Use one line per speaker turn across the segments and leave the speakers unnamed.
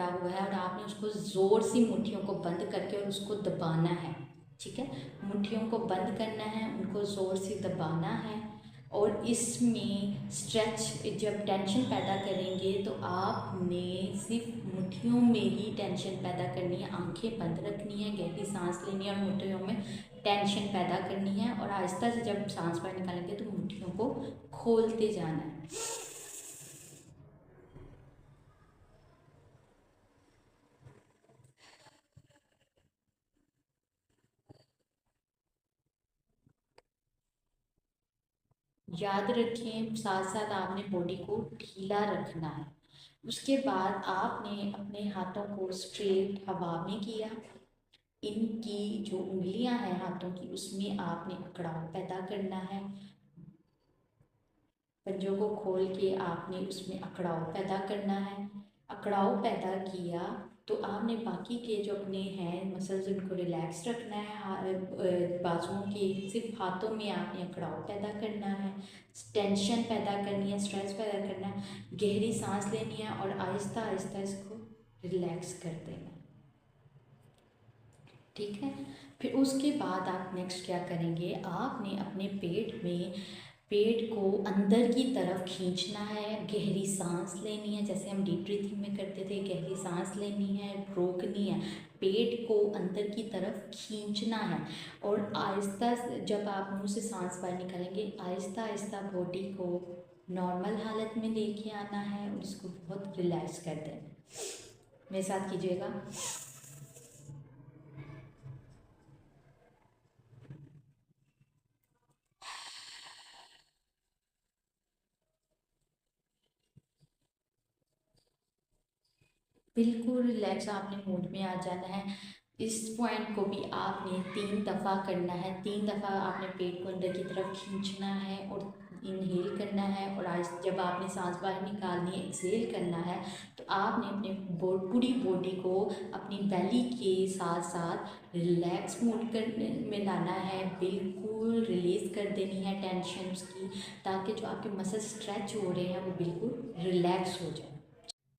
पकड़ा हुआ है और आपने उसको ज़ोर से मुट्ठियों को बंद करके और उसको दबाना है। ठीक है, मुट्ठियों को बंद करना है, उनको ज़ोर से दबाना है। और इसमें स्ट्रेच, जब टेंशन पैदा करेंगे तो आपने सिर्फ मुट्ठियों में ही टेंशन पैदा करनी है, आंखें बंद रखनी है, गहरी सांस लेनी है और मुट्ठियों में टेंशन पैदा करनी है। और आहिस्ता से जब सांस बाहर निकालेंगे तो मुट्ठियों को खोलते जाना है। याद रखें, साथ साथ आपने बॉडी को ढीला रखना है। उसके बाद आपने अपने हाथों को स्ट्रेट हवा में किया। इनकी जो उंगलियां हैं हाथों की, उसमें आपने अकड़ाव पैदा करना है। पंजों को खोल के आपने उसमें अकड़ाव पैदा करना है। अकड़ाव पैदा किया तो आपने बाकी के जो अपने हैं मसल्स उनको रिलैक्स रखना है। बाजुओं के सिर्फ हाथों में आपने अकड़ाव पैदा करना है, टेंशन पैदा करनी है, स्ट्रेस पैदा करना है, गहरी सांस लेनी है और आहिस्ता आहिस्ता इसको रिलैक्स कर देना है। ठीक है, फिर उसके बाद आप नेक्स्ट क्या करेंगे, आपने अपने पेट को अंदर की तरफ खींचना है, गहरी सांस लेनी है, जैसे हम डीप ब्रीथिंग में करते थे। गहरी सांस लेनी है, रोकनी है, पेट को अंदर की तरफ खींचना है। और आहिस्ता जब आप मुंह से सांस बाहर निकालेंगे, आहिस्ता आहिस्ता बॉडी को नॉर्मल हालत में लेके आना है और इसको बहुत रिलैक्स कर देना है। मेरे साथ कीजिएगा। बिल्कुल रिलैक्स आपने मूड में आ जाना है। इस पॉइंट को भी आपने 3 दफ़ा करना है। 3 दफ़ा आपने पेट को अंदर की तरफ खींचना है और इनहेल करना है। और आज जब आपने सांस बाहर निकालनी है, एक्सहेल करना है, तो आपने अपने पूरी बॉडी को अपनी बेली के साथ साथ रिलैक्स मूड करने में लाना है। बिल्कुल रिलीज़ कर देनी है टेंशन उसकी, ताकि जो आपके मसल स्ट्रेच हो रहे हैं वो बिल्कुल रिलैक्स हो जाए।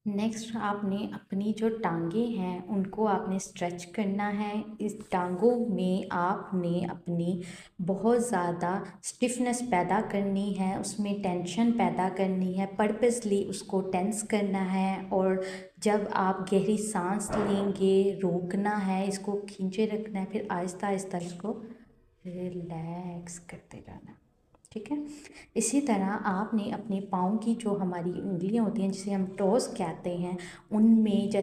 नेक्स्ट आपने अपनी जो टांगे हैं उनको आपने स्ट्रेच करना है। इस टांगों में आपने अपनी बहुत ज़्यादा स्टिफनेस पैदा करनी है, उसमें टेंशन पैदा करनी है, पर्पसली उसको टेंस करना है। और जब आप गहरी सांस लेंगे, रोकना है, इसको खींचे रखना है, फिर आहिस्ता आहिस्ता इसको रिलैक्स करते रहना। ठीक है, इसी तरह आपने अपने पाँव की जो हमारी उंगलियां होती हैं, जिसे हम टोस कहते हैं, उनमें